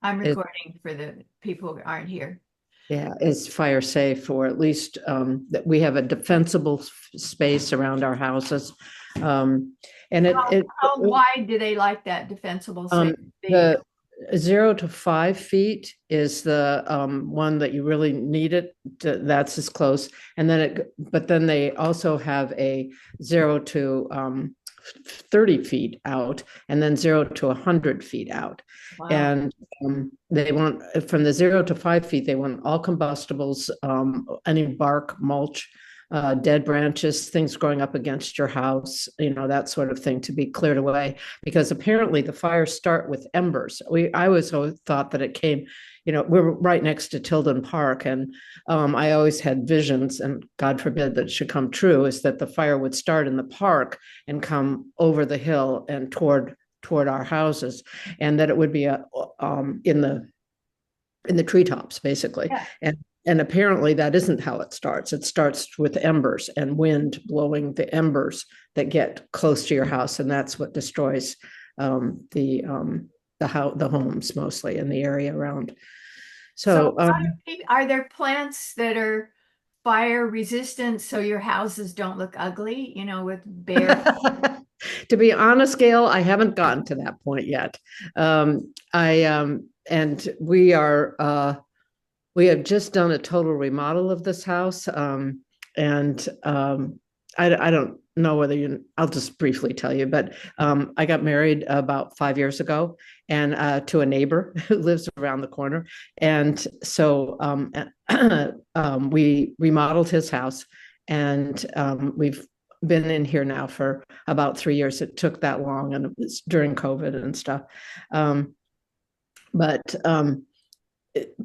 I'm It, recording for the people who aren't here. yeah, it's fire safe, or at least that we have a defensible space around our houses. Um, and How wide do they like that defensible space um, to be? the 0 to 5 feet is the one that you really need it. That's as close. And then but then they also have a 0 to 30 feet out, and then 0 to 100 feet out. Wow. And they want from the 0 to 5 feet, they want all combustibles, any bark, mulch, dead branches, things growing up against your house, that sort of thing to be cleared away. Because apparently the fires start with embers. I always thought that it came, we're right next to Tilden Park, and I always had visions, and God forbid that it should come true, is that the fire would start in the park and come over the hill and toward our houses, and that it would be in the treetops, basically. Yeah. And apparently that isn't how it starts. It starts with embers and wind blowing the embers that get close to your house, and that's what destroys the homes mostly in the area around. So So are there plants that are fire resistant so your houses don't look ugly, with bare? to be honest, Gail, I haven't gotten to that point yet. I and we have just done a total remodel of this house, and I don't know whether I'll just briefly tell you, but I got married about 5 years ago, and to a neighbor who lives around the corner, and so we remodeled his house, and we've been in here now for about 3 years. It took that long, and it was during COVID and stuff. Um, but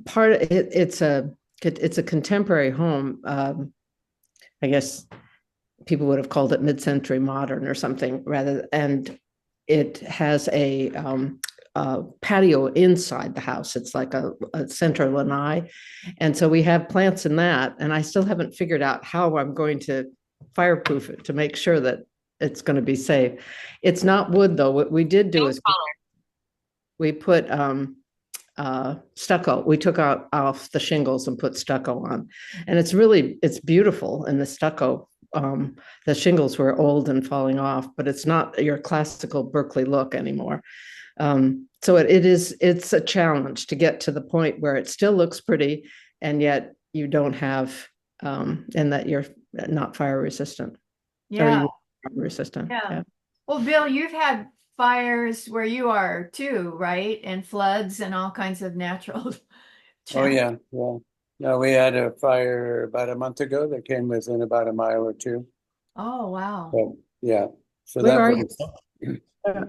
part of it, it's a contemporary home. I guess people would have called it mid-century modern or something rather. And it has a patio inside the house. It's like a center lanai, and so we have plants in that. And I still haven't figured out how I'm going to fireproof it to make sure that it's going to be safe. It's not wood though. What we did do is we put stucco. We took out off the shingles and put stucco on, and it's beautiful in the stucco. The shingles were old and falling off, but it's not your classical Berkeley look anymore. So it's a challenge to get to the point where it still looks pretty, and yet you don't have and that you're not fire resistant, or Yeah, you are resistant. yeah. Yeah. Well, Bill, you've had fires where you are too, right? And floods and all kinds of natural Oh challenges. yeah, yeah. No, we had a fire about a month ago that came within about a mile or two. Oh, wow. But yeah, so Where that are you? was in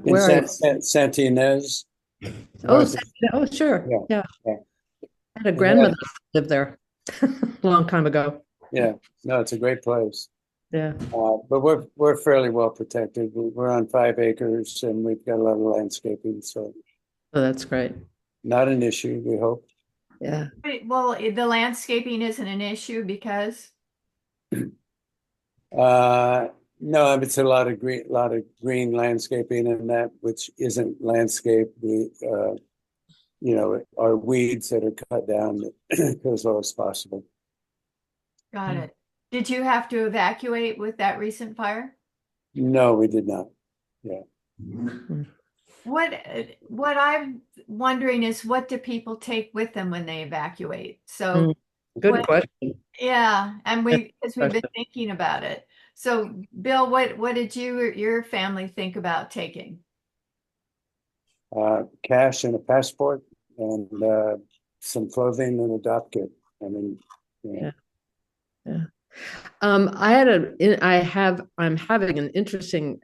Where are you? Saint Inez, Oh, north of, oh, sure. yeah, Yeah. yeah. I had a And that, grandmother who lived there a long time ago. yeah, no, it's a great place. Yeah. But we're fairly well protected. We're on 5 acres and we've got a lot of landscaping, so Oh, that's great. not an issue, we hope. Yeah. Well, the landscaping isn't an issue because, Uh, no, it's a lot of green landscaping and that which isn't landscape. Are weeds that are cut down as low as possible. got it. Did you have to evacuate with that recent fire? No, we did not. Yeah. Mm. What I'm wondering is what do people take with them when they evacuate? So Good what, question. yeah, and Good because we've been question. thinking about it. So Bill, what did you or your family think about taking? Cash and a passport and some clothing and a dock kit. I mean, yeah. Yeah. Yeah. I'm having an interesting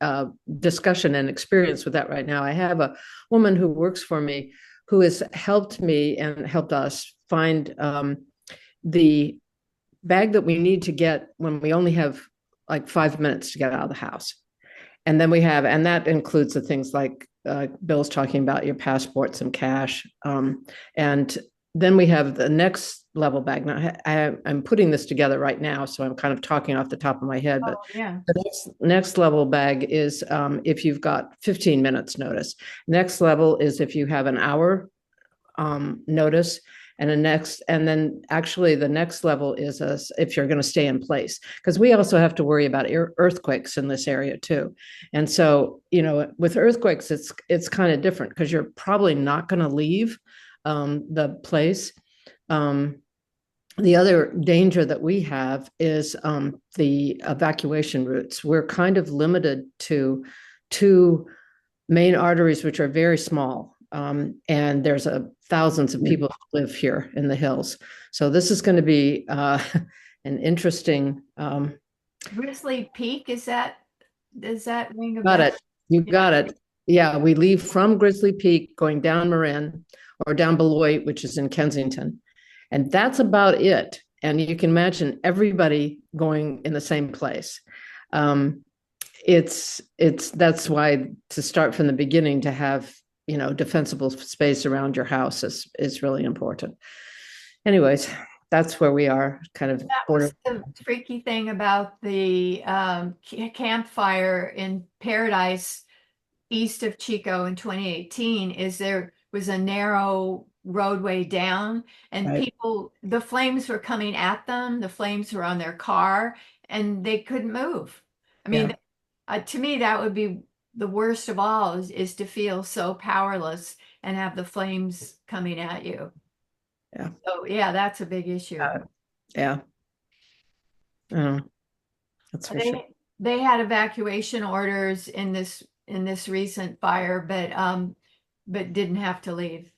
discussion and experience with that right now. I have a woman who works for me who has helped me and helped us find the bag that we need to get when we only have like 5 minutes to get out of the house. And then and that includes the things like Bill's talking about, your passport, some cash. And then we have the next level bag. Now, I'm putting this together right now, so I'm kind of talking off the top of my head. But Oh, yeah. the next level bag is if you've got 15 minutes notice. Next level is if you have an hour notice. And then actually the next level is if you're going to stay in place, because we also have to worry about earthquakes in this area too. And so, with earthquakes, it's kind of different because you're probably not going to leave the place. The other danger that we have is the evacuation routes. We're kind of limited to two main arteries, which are very small. And there's thousands of people who live here in the hills. So this is going to be an interesting. Grizzly Peak, does that ring a Got bell? it. You got it. Yeah, we leave from Grizzly Peak going down Marin or down Beloit, which is in Kensington. And that's about it. And you can imagine everybody going in the same place. That's why to start from the beginning to have, defensible space around your house is really important. Anyways, that's where we are, kind of. That was the freaky thing about the campfire in Paradise east of Chico in 2018 is there was a narrow roadway down, and Right. the flames were coming at them, the flames were on their car, and they couldn't move. I mean, to me, that would be the worst of all is to feel so powerless and have the flames coming at you. Yeah. So yeah, that's a big issue. Yeah. That's for sure. They had evacuation orders in this recent fire, but didn't have to leave.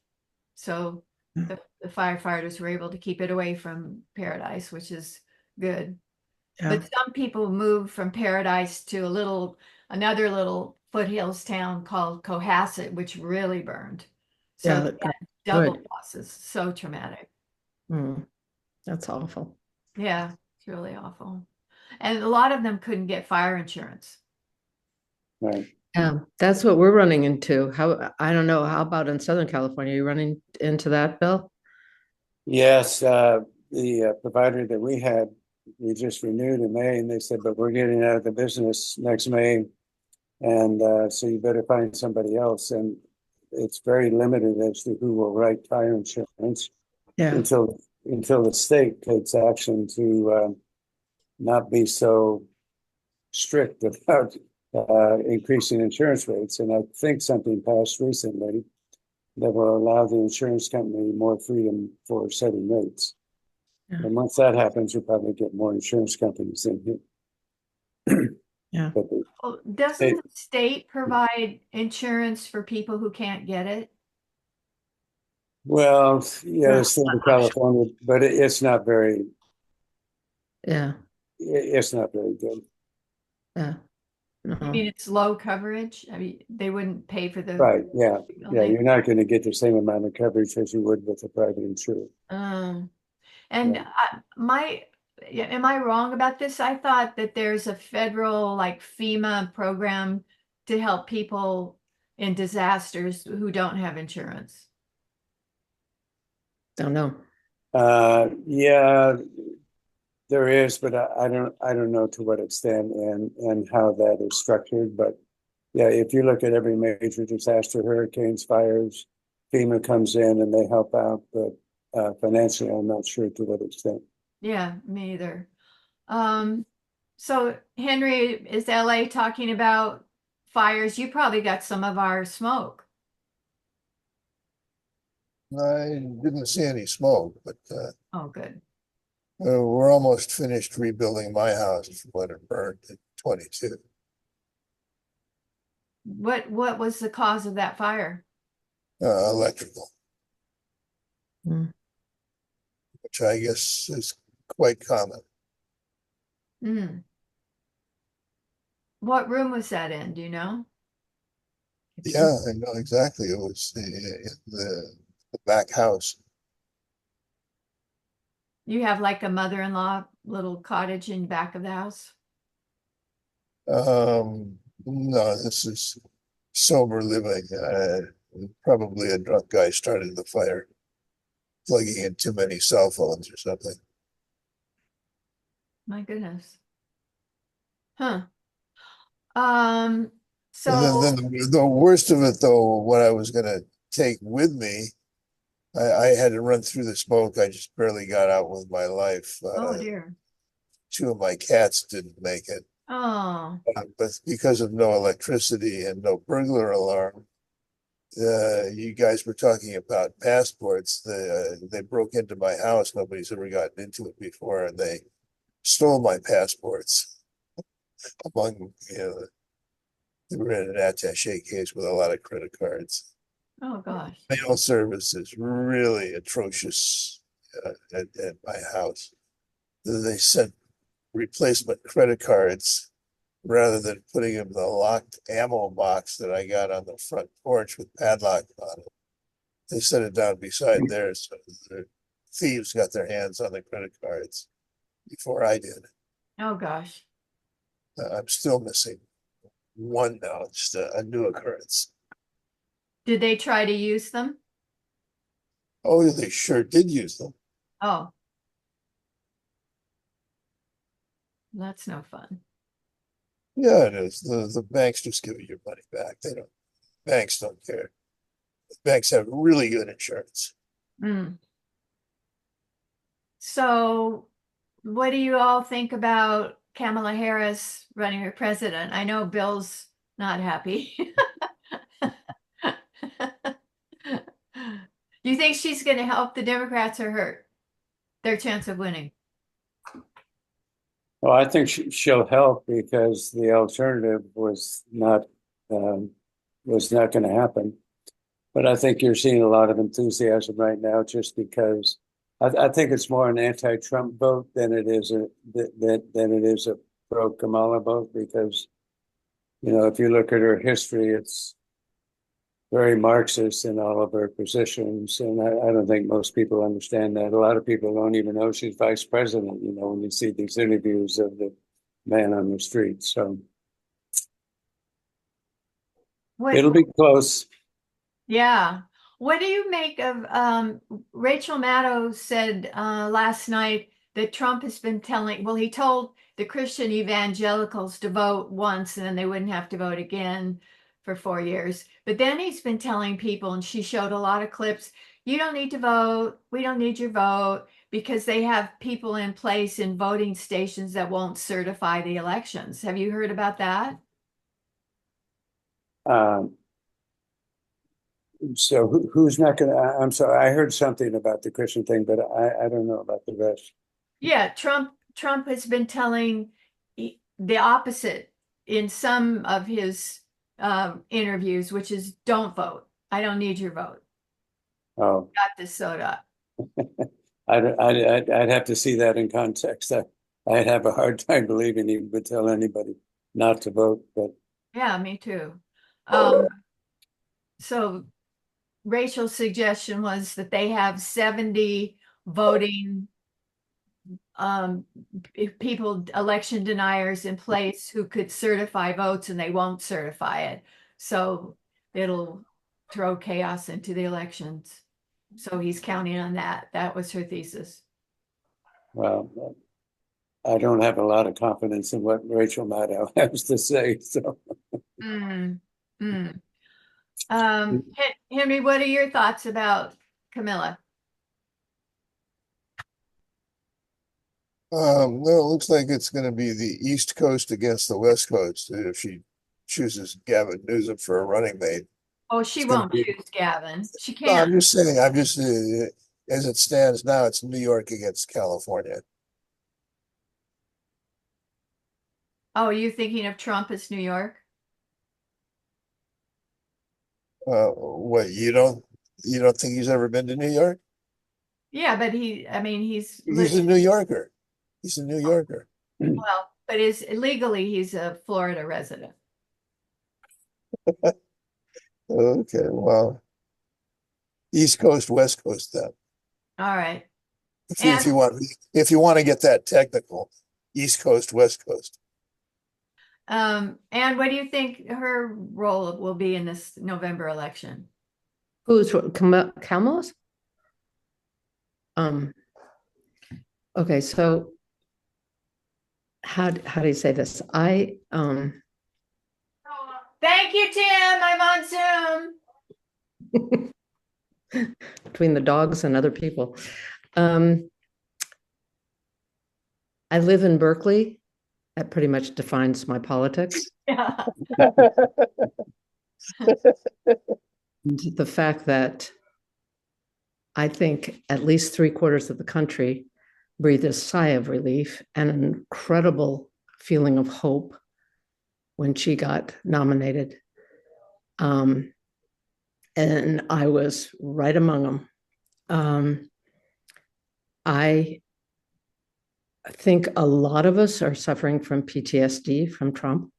So the firefighters were able to keep it away from Paradise, which is good. Yeah. But some people moved from Paradise to another little foothills town called Cohasset, which really burned. So Yeah, they had double losses. So traumatic. That's awful. Yeah, it's really awful. And a lot of them couldn't get fire insurance. Right. Yeah, that's what we're running into. I don't know. How about in Southern California? Are you running into that, Bill? Yes, the provider that we just renewed in May, and they said, but we're getting out of the business next May, and so you better find somebody else. And it's very limited as to who will write fire insurance Yeah. until the state takes action to not be so strict about increasing insurance rates. And I think something passed recently that will allow the insurance company more freedom for setting rates. Yeah. And once that happens, you'll probably get more insurance companies in here. Yeah. Well, doesn't the state provide insurance for people who can't get it? Well, yeah, the state of California, but it's not very. Yeah. It's not very good. Yeah. I mean, it's low coverage. I mean, they wouldn't pay for the Right. Yeah. Yeah. You're not going to get the same amount of coverage as you would with a private insurer. And Yeah. am I wrong about this? I thought that there's a federal like FEMA program to help people in disasters who don't have insurance. Don't know. Yeah, there is, but I don't know to what extent and how that is structured. But yeah, if you look at every major disaster, hurricanes, fires, FEMA comes in and they help out, but financially, I'm not sure to what extent. Yeah, me either. So Henry, is LA talking about fires? You probably got some of our smoke. I didn't see any smoke, but Oh, good. we're almost finished rebuilding my house when it burned in 22. What was the cause of that fire? Electrical, Mm. which I guess is quite common. What room was that in? Do you know? Yeah, I know exactly. It was the back house. You have like a mother-in-law little cottage in back of the house? No, this is sober living. Probably a drunk guy started the fire, plugging in too many cell phones or something. My goodness. Huh. So And then the worst of it, though, what I was going to take with me I had to run through the smoke. I just barely got out with my life. Oh dear. Two of my cats didn't make it, Oh, but because of no electricity and no burglar alarm, you guys were talking about passports. They broke into my house. Nobody's ever gotten into it before, and they stole my passports. Among, they were in an attaché case with a lot of credit cards. oh gosh. Mail service is really atrocious at my house. They sent replacement credit cards rather than putting them in the locked ammo box that I got on the front porch with padlock on it. They set it down beside theirs, so the thieves got their hands on the credit cards before I did. Oh gosh. I'm still missing one now, just a new occurrence. Did they try to use them? Oh, they sure did use them. Oh, that's no fun. Yeah, it is. The banks just give you your money back. Banks don't care. Banks have really good insurance. Mm. So, what do you all think about Kamala Harris running for president? I know Bill's not happy. You think she's going to help the Democrats or hurt their chance of winning? Well, I think she'll help because the alternative was not going to happen. But I think you're seeing a lot of enthusiasm right now, just because I think it's more an anti-Trump vote than it is a pro-Kamala vote. Because if you look at her history, it's very Marxist in all of her positions, and I don't think most people understand that. A lot of people don't even know she's vice president. When you see these interviews of the man on the street, so it'll be close. Yeah. What do you make of Rachel Maddow said last night that Trump has been he told the Christian evangelicals to vote once and then they wouldn't have to vote again for 4 years. But then he's been telling people, and she showed a lot of clips, you don't need to vote. We don't need your vote, because they have people in place in voting stations that won't certify the elections. Have you heard about that? So who's not going to? I'm sorry, I heard something about the Christian thing, but I don't know about the rest. Yeah, Trump has been telling the opposite in some of his interviews, which is don't vote. I don't need your vote. Oh, Got this soda. I'd have to see that in context. I'd have a hard time believing he would tell anybody not to vote. But yeah, me too. So Rachel's suggestion was that they have 70 voting people, election deniers in place who could certify votes, and they won't certify it. So it'll throw chaos into the elections. So he's counting on that. That was her thesis. Well, I don't have a lot of confidence in what Rachel Maddow has to say. So, Henry, what are your thoughts about Camilla? Well, it looks like it's going to be the East Coast against the West Coast if she chooses Gavin Newsom for a running mate. Oh, she won't choose Gavin. She No, I'm can't. just saying, as it stands now, it's New York against California. Oh, are you thinking of Trump as New York? What, you don't think he's ever been to New York? Yeah, but he's He's a New Yorker. He's a New Yorker. well, but legally he's a Florida resident. Okay, well, East Coast, West Coast then. All right. If you want to get that technical, East Coast, West Coast. And what do you think her role will be in this November election? Who's Kamala's? Okay, so how do you say this? Thank you, Tim. I'm on Zoom. between the dogs and other people. I live in Berkeley. That pretty much defines my politics. Yeah. And the fact that I think at least 3/4 of the country breathed a sigh of relief and an incredible feeling of hope when she got nominated. And I was right among them. I think a lot of us are suffering from PTSD from Trump.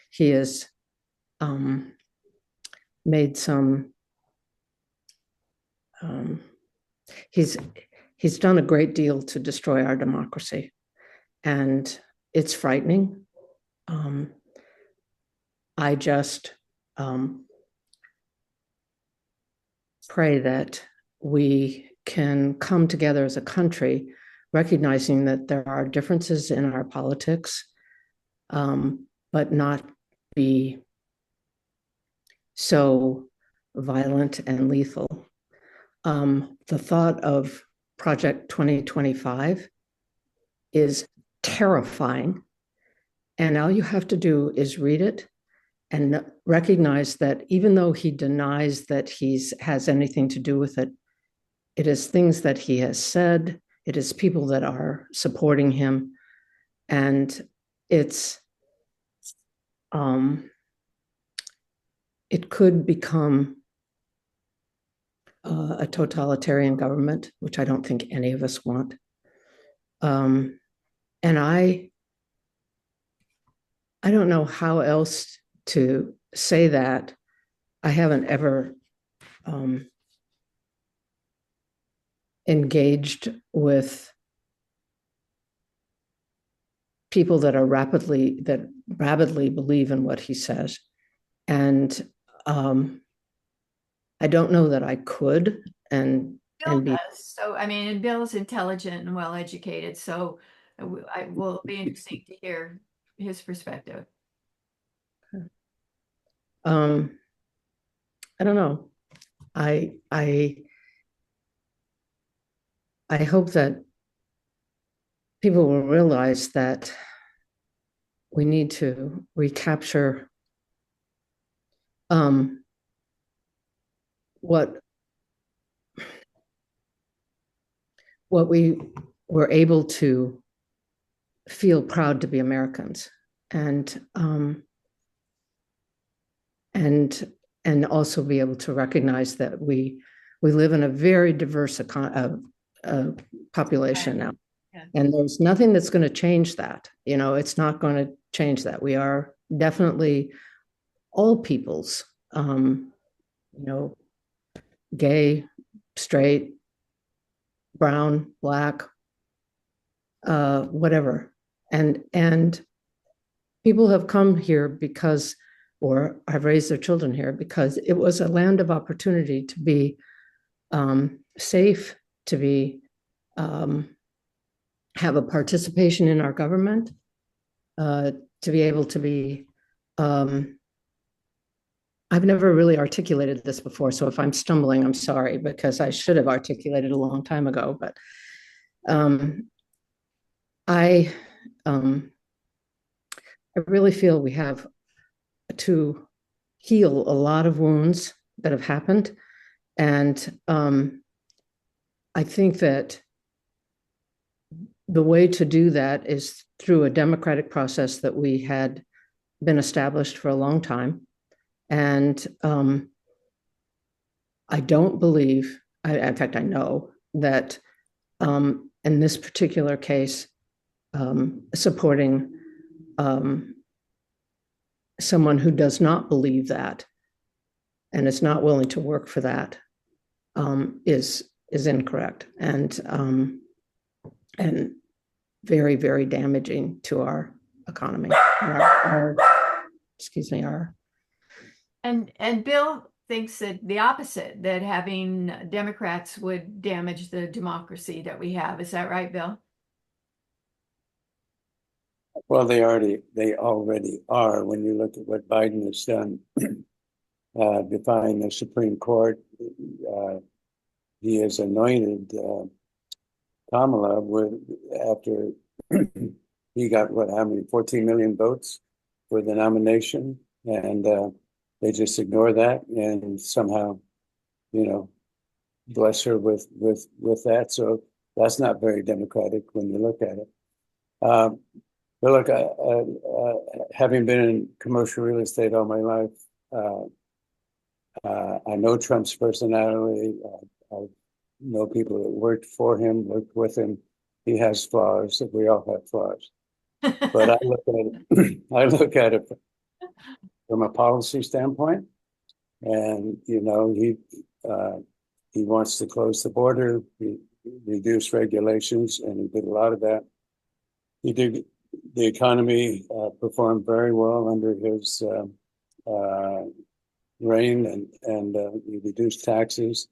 He has made some, he's done a great deal to destroy our democracy, and it's frightening. I just pray that we can come together as a country, recognizing that there are differences in our politics, but not be so violent and lethal. The thought of Project 2025 is terrifying. And all you have to do is read it and recognize that even though he denies that he has anything to do with it, it is things that he has said, it is people that are supporting him, and it could become a totalitarian government, which I don't think any of us want. And I don't know how else to say that. I haven't ever engaged with people that rapidly believe in what he says. And I don't know that I could Bill does. So, I mean, and Bill's intelligent and well educated. So I will be interesting to hear his perspective. I don't know. I hope that people will realize that we need to recapture what we were able to feel proud to be Americans, and also be able to recognize that we live in a very diverse population now. Yeah. And there's nothing that's going to change that. You know, it's not going to change that. We are definitely all peoples, you know, gay, straight, brown, black, whatever. And people have come here because, or have raised their children here because it was a land of opportunity to be safe, to be have a participation in our government, to be able to be. I've never really articulated this before, so if I'm stumbling, I'm sorry, because I should have articulated a long time ago. But I really feel we have to heal a lot of wounds that have happened, and I think that the way to do that is through a democratic process that we had been established for a long time. And I don't believe, in fact, I know that in this particular case, supporting someone who does not believe that and is not willing to work for that is incorrect, and very, very damaging to our economy. And Bill thinks that the opposite, that having Democrats would damage the democracy that we have. Is that right, Bill? Well, they already are. When you look at what Biden has done, defying the Supreme Court, he has anointed Kamala with after he got what, how many, 14 million votes for the nomination, and they just ignore that and somehow, you know, bless her with that. So that's not very democratic when you look at it. But look, having been in commercial real estate all my life, I know Trump's personality. I know people that worked for him, worked with him. He has flaws. We all have flaws. But I look at it, I look at it from a policy standpoint, and you know, he wants to close the border, reduce regulations, and he did a lot of that. He did. The economy performed very well under his reign, and he reduced taxes.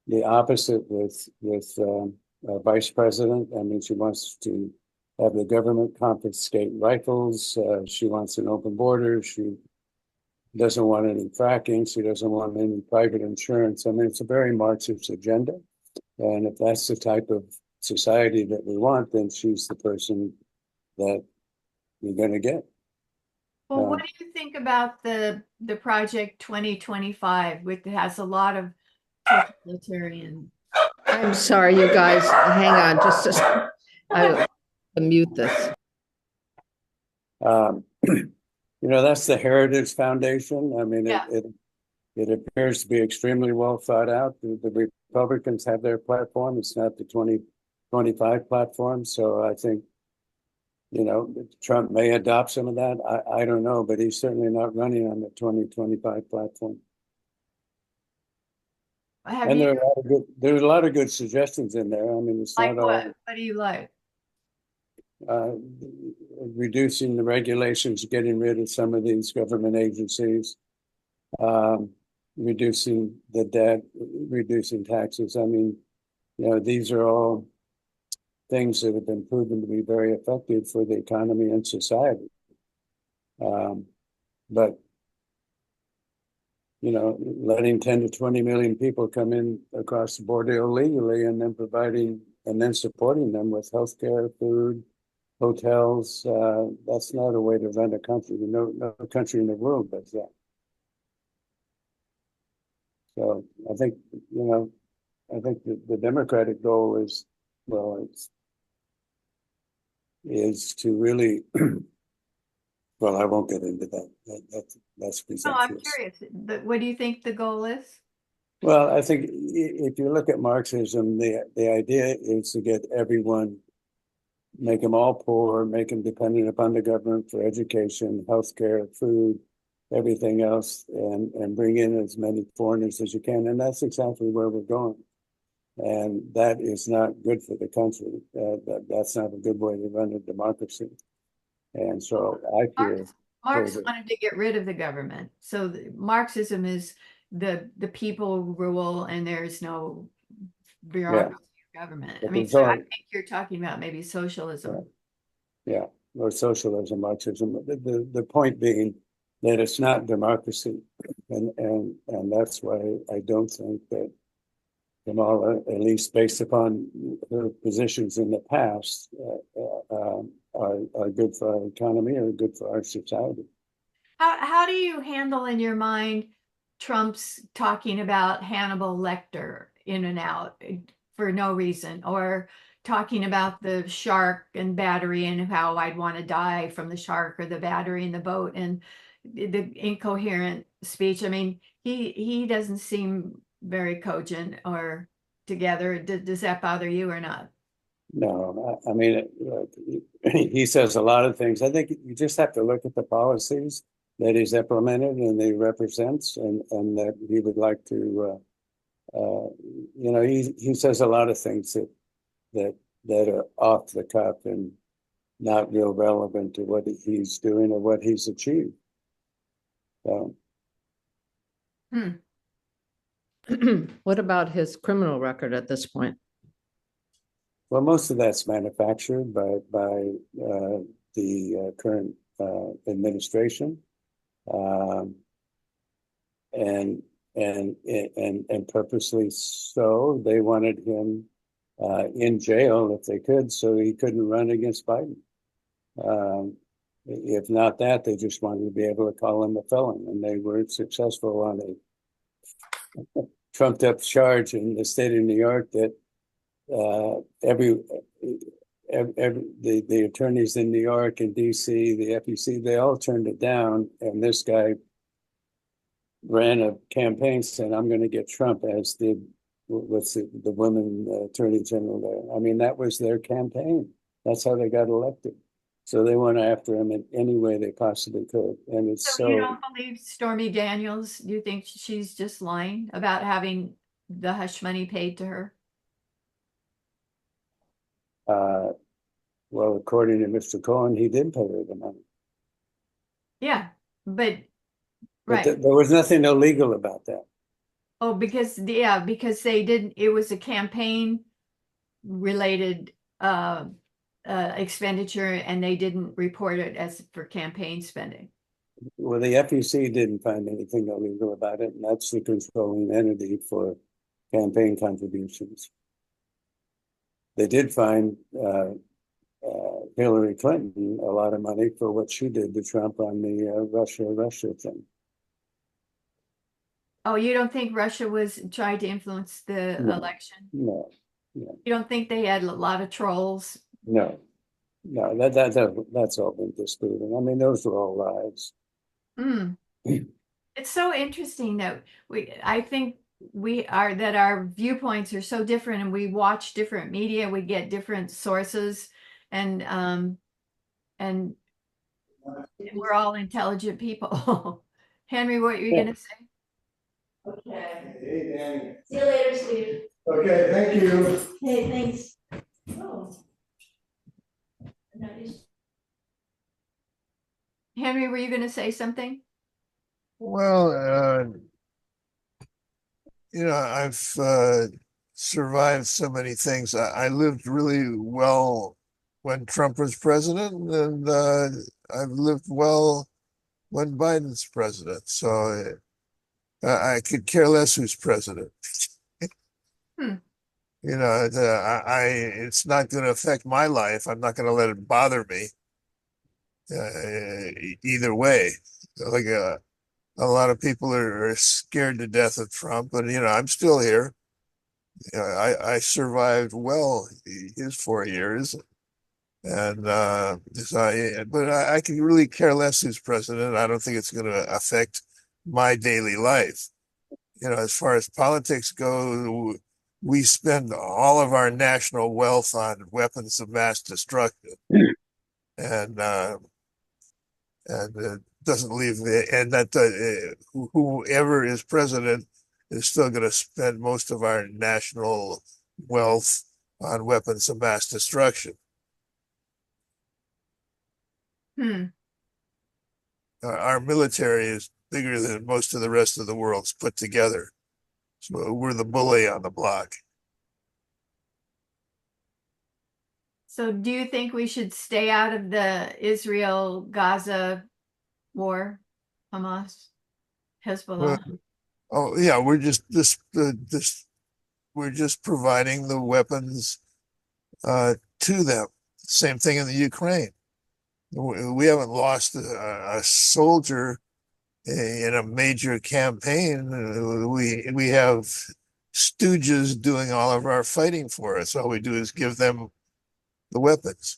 The opposite with Vice President. I mean, she wants to have the government confiscate rifles. She wants an open border. She doesn't want any fracking. She doesn't want any private insurance. I mean, it's a very Marxist agenda. And if that's the type of society that we want, then she's the person that we're going to get. Well, what do you think about the Project 2025, which has a lot of totalitarian? I'm sorry, you guys, hang on just a, I will mute this. You know, that's the Heritage Foundation. I mean, Yeah. it appears to be extremely well thought out. The Republicans have their platform. It's not the 2025 platform. So I think, you know, Trump may adopt some of that. I don't know, but he's certainly not running on the 2025 platform. And there's a lot of good suggestions in there. I mean, it's Like not all. What do you like? Reducing the regulations, getting rid of some of these government agencies, reducing the debt, reducing taxes. I mean, you know, these are all things that have been proven to be very effective for the economy and society. But, you know, letting 10 to 20 million people come in across the border illegally and then supporting them with healthcare, food, hotels, that's not a way to run a country. No country in the world does that. So I think, you know, the Democratic goal is, well, is to really, well, I won't get into that. That's presumptuous. No, I'm curious. What do you think the goal is? Well, I think if you look at Marxism, the idea is to get everyone, make them all poor, make them dependent upon the government for education, healthcare, food, everything else, and bring in as many foreigners as you can. And that's exactly where we're going. And that is not good for the country. That's not a good way to run a democracy. And so I fear Marx wanted to get rid of the government. So Marxism is the people rule and there's no bureaucracy or government. I mean, so I think you're talking about maybe socialism. Yeah, or socialism, Marxism. The point being that it's not democracy. And that's why I don't think that Kamala, at least based upon her positions in the past, are good for our economy or good for our society. How do you handle in your mind Trump's talking about Hannibal Lecter in and out for no reason, or talking about the shark and battery and how I'd want to die from the shark or the battery in the boat, and the incoherent speech? I mean, he doesn't seem very cogent or together. Does that bother you or not? No, I mean, he says a lot of things. I think you just have to look at the policies that he's implemented and he represents, and that he would like to, you know, he says a lot of things that are off the cuff and not real relevant to what he's doing or what he's achieved. So. What about his criminal record at this point? Well, most of that's manufactured by the current administration, and and purposely so. They wanted him in jail if they could, so he couldn't run against Biden. If not that, they just wanted to be able to call him a felon, and they weren't successful on a trumped up charge in the state of New York that the attorneys in New York and DC, the FEC, they all turned it down, and this guy ran a campaign saying, "I'm going to get Trump," as did with the woman attorney general there. I mean, that was their campaign. That's how they got elected. So they went after him in any way they possibly could. And it's So you don't believe Stormy Daniels? You think she's just lying about having the hush money paid to her? Well, according to Mr. Cohen, he did pay her the money. Yeah, but But right. there was nothing illegal about that. Oh, because they didn't, it was a campaign related expenditure and they didn't report it as for campaign spending. Well, the FEC didn't find anything illegal about it, and that's the controlling entity for campaign contributions. They did find Hillary Clinton a lot of money for what she did to Trump on the Russia thing. Oh, you don't think Russia was trying to influence the election? No. You don't think they had a lot of trolls? No, that's all been disproven. I mean, those are all lies. Mm. It's so interesting that I think that our viewpoints are so different and we watch different media, we get different sources and we're all intelligent people. Henry, what are you going to say? Okay. Hey, Danny. See you later, Steve. Okay, thank you. Hey, thanks. Oh. Nice. Henry, were you going to say something? Well, I've survived so many things. I lived really well when Trump was president, and I've lived well when Biden's president. So I could care less who's president. Hmm. It's not going to affect my life. I'm not going to let it bother me either way. Like a lot of people are scared to death of Trump, but I'm still here. I survived well his 4 years, and but I can really care less who's president. I don't think it's going to affect my daily life. As far as politics go, we spend all of our national wealth on weapons of mass destruction, and it doesn't leave whoever is president is still going to spend most of our national wealth on weapons of mass destruction. Our military is bigger than most of the rest of the world's put together. So we're the bully on the block. So do you think we should stay out of the Israel-Gaza war, Hamas, Hezbollah? Oh yeah, we're just we're just providing the weapons to them. Same thing in the Ukraine. We haven't lost a soldier in a major campaign. We have stooges doing all of our fighting for us. All we do is give them the weapons.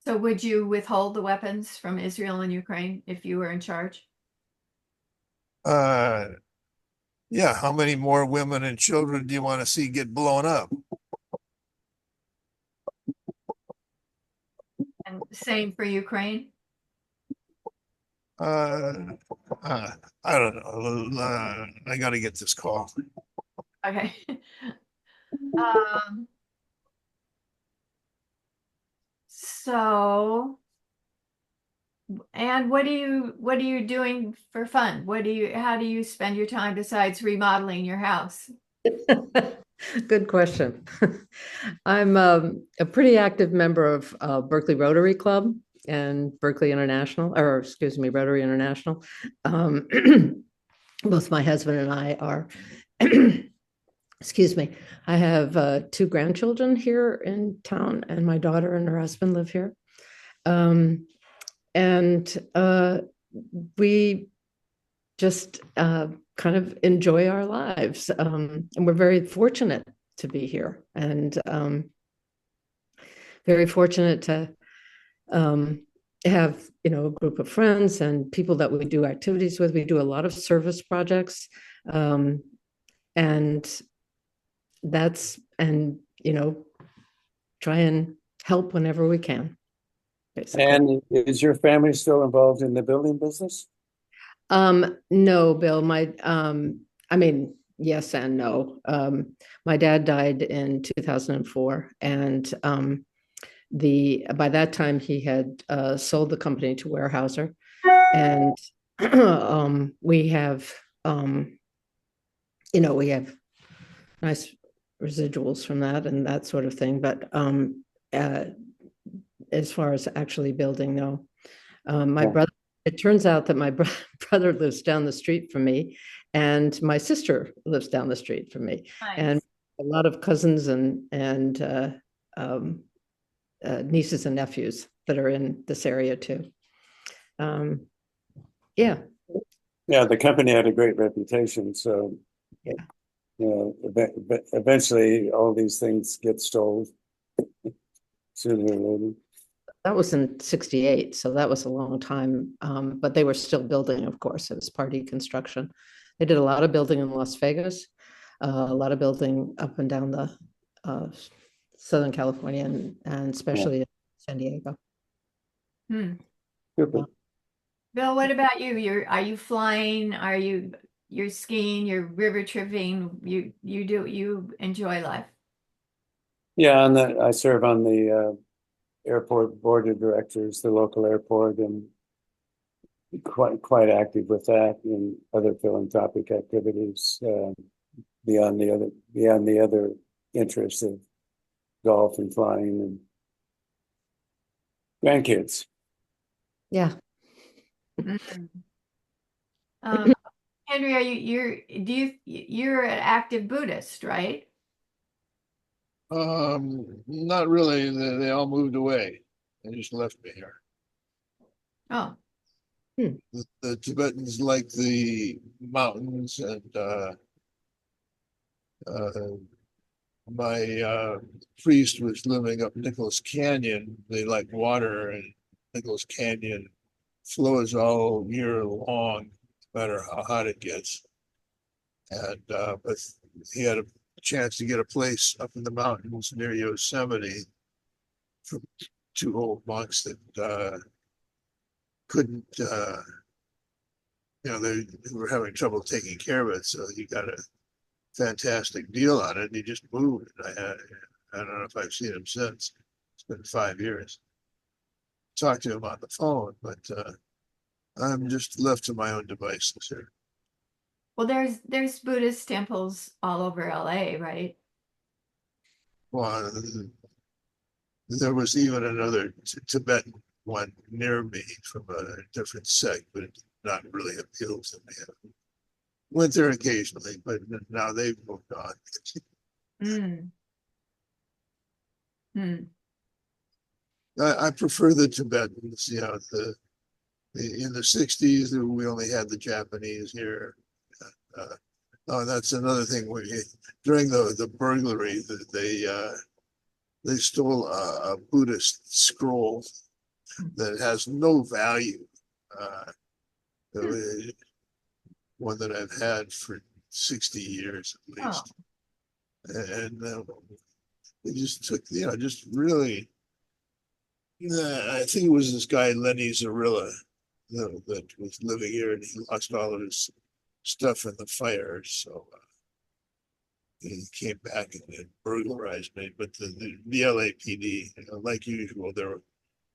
So would you withhold the weapons from Israel and Ukraine if you were in charge? Yeah, how many more women and children do you want to see get blown up? And same for Ukraine? I don't know. I got to get this call. Okay. So, and what are you doing for fun? How do you spend your time besides remodeling your house? Good question. I'm a pretty active member of Berkeley Rotary Club and Berkeley International, or excuse me, Rotary International. both my husband and I are, excuse me, I have two grandchildren here in town, and my daughter and her husband live here. And we just kind of enjoy our lives. And we're very fortunate to be here, and very fortunate to have, a group of friends and people that we do activities with. We do a lot of service projects. And try and help whenever we can, basically. And is your family still involved in the building business? No, Bill, I mean, yes and no. My dad died in 2004, and by that time he had sold the company to Weyerhaeuser, and we have we have nice residuals from that and that sort of thing. But as far as actually building, no. My brother, it turns out that my brother lives down the street from me, and my sister lives down the street from me. Nice. And a lot of cousins and nieces and nephews that are in this area too. Yeah. Yeah, the company had a great reputation, so Yeah. Eventually all these things get stalled sooner or later. That was in 68, so that was a long time. But they were still building, of course. It was party construction. They did a lot of building in Las Vegas, a lot of building up and down the Southern California, and especially in San Diego. Super. Bill, what about you? Are you flying? You're skiing, you're river tripping, you enjoy life? Yeah, and I serve on the airport board of directors, the local airport, and quite active with that and other philanthropic activities beyond the other interests of golf and flying and grandkids. Yeah. Henry, you're an active Buddhist, right? Not really. They all moved away. They just left me here. Oh, The Tibetans like the mountains, and my priest was living up Nicholas Canyon. They like water, and Nicholas Canyon flows all year long, no matter how hot it gets. And but he had a chance to get a place up in the mountains near Yosemite from two old monks that couldn't, they were having trouble taking care of it. So he got a fantastic deal on it. And he just moved. I don't know if I've seen him since. It's been 5 years. Talked to him on the phone, but I'm just left to my own devices here. well, there's Buddhist temples all over LA, right? Well, there was even another Tibetan one near me from a different sect, but it did not really appeal to me. I went there occasionally, but now they've moved on. Mm. Hmm. I prefer the Tibetans. In the 60s, we only had the Japanese here. Oh, that's another thing. During the burglary, they stole a Buddhist scroll that has no value. One that I've had for 60 years at least. And they just took, just really, I think it was this guy, Lenny Zarilla, that was living here, and he lost all of his stuff in the fire. So he came back and burglarized me. But the LAPD, like usual, they're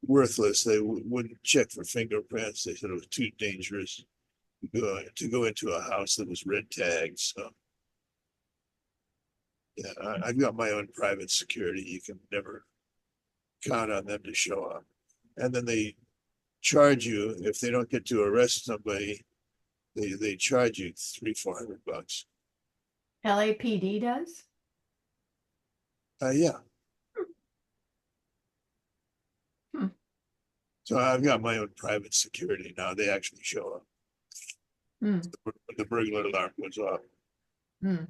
worthless. They wouldn't check for fingerprints. They said it was too dangerous to go into a house that was red tagged. So yeah, I've got my own private security. You can never count on them to show up. And then they charge you if they don't get to arrest somebody. They charge you $300-400. LAPD does? Yeah. Hmm. So I've got my own private security now. They actually show up. Hmm. When the burglar alarm goes off. Hmm.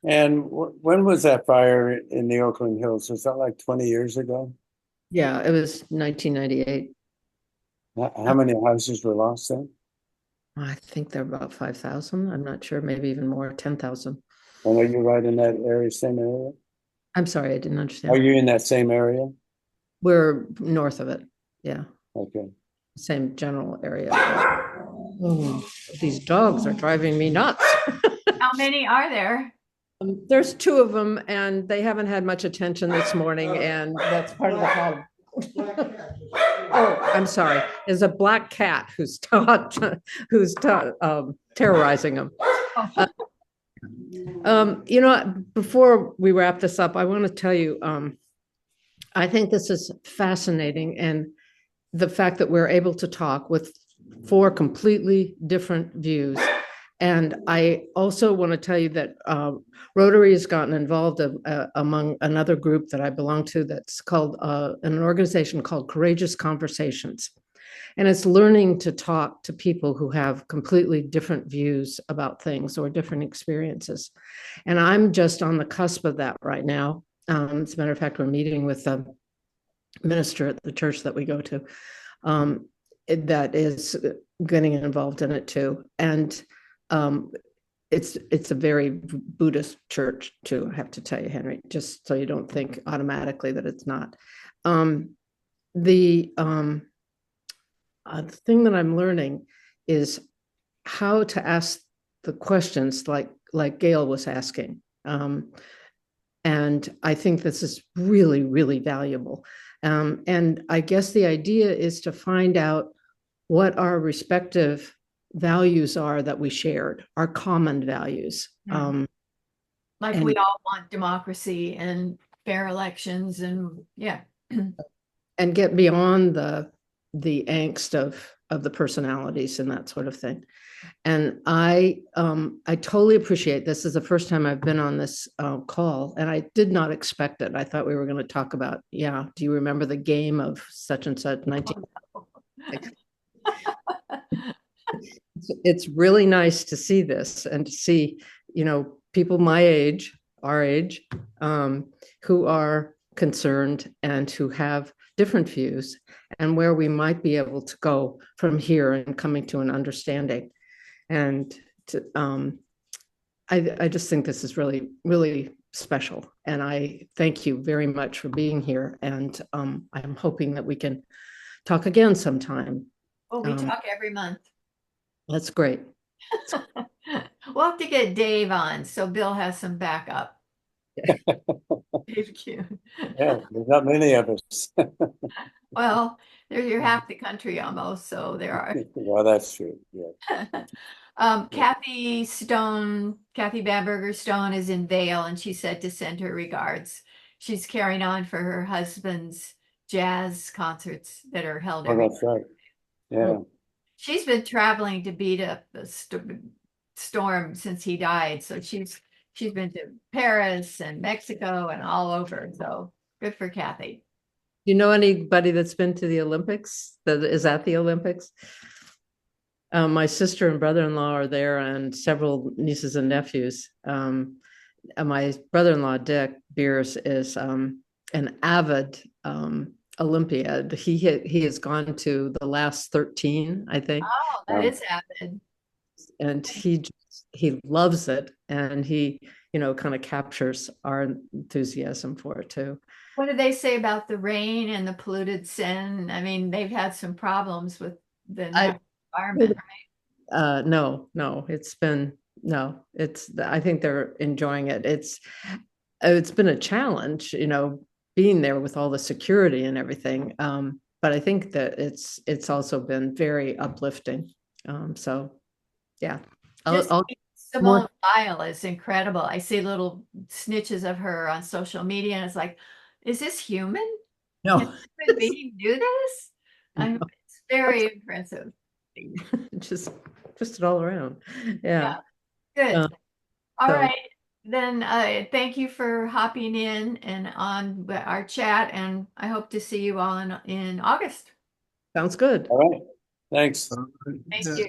And when was that fire in the Oakland Hills? Was that like 20 years ago? Yeah, it was 1998. How many houses were lost then? I think they're about 5,000. I'm not sure, maybe even more, 10,000. And are you right in that area, same area? I'm sorry, I didn't Are understand. you in that same area? We're north of it. Yeah, Okay. same general area. Oh, these dogs are driving me nuts. How many are there? There's two of them, and they haven't had much attention this morning, and that's part of the problem. Oh, I'm sorry. There's a black cat who's terrorizing them. Before we wrap this up, I want to tell you, I think this is fascinating, and the fact that we're able to talk with four completely different views. And I also want to tell you that Rotary has gotten involved among another group that I belong to that's called an organization called Courageous Conversations. And it's learning to talk to people who have completely different views about things or different experiences. And I'm just on the cusp of that right now. As a matter of fact, we're meeting with a minister at the church that we go to that is getting involved in it too. And it's a very Buddhist church too, I have to tell you, Henry, just so you don't think automatically that it's not. The thing that I'm learning is how to ask the questions like Gail was asking. And I think this is really, really valuable. And I guess the idea is to find out what our respective values are that we shared, our common values. Like we all want democracy and fair elections and yeah. And get beyond the angst of the personalities and that sort of thing. And I totally appreciate this. Is the first time I've been on this call, and I did not expect it. I thought we were going to talk about, do you remember the game of such and such 19? It's really nice to see this and to see, people my age, our age, who are concerned and who have different views, and where we might be able to go from here and coming to an understanding. And I just think this is really, really special. And I thank you very much for being here. And I'm hoping that we can talk again sometime. Well, we talk every month. That's great. We'll have to get Dave on so Bill has some backup. Dave Kuhn. Yeah, there's not many of us. Well, you're half the country almost, so there are. Well, that's true. Yeah. Kathy Bamberger Stone is in Vail, and she said to send her regards. She's carrying on for her husband's jazz concerts that are held Oh, every that's right. Yeah. She's been traveling to beat up the storm since he died. So she's been to Paris and Mexico and all over. So good for Kathy. Do you know anybody that's been to the Olympics, that is at the Olympics? My sister and brother-in-law are there, and several nieces and nephews. My brother-in-law, Dick Beers, is an avid Olympiad. He has gone to the last 13, I think. Oh, that is avid. And he loves it, and he kind of captures our enthusiasm for it too. What do they say about the rain and the polluted Seine? I mean, they've had some problems with the environment, right? No, I think they're enjoying it. It's been a challenge, being there with all the security and everything. But I think that it's also been very uplifting. So yeah. Simone Weil is incredible. I see little snitches of her on social media, and it's like, is this human? No. Can human being do this? No. It's very impressive. Just twisted all around. Yeah. Good. Um, All so- right. Then thank you for hopping in and on our chat, and I hope to see you all in August. Sounds good. All right, thanks. Thank you.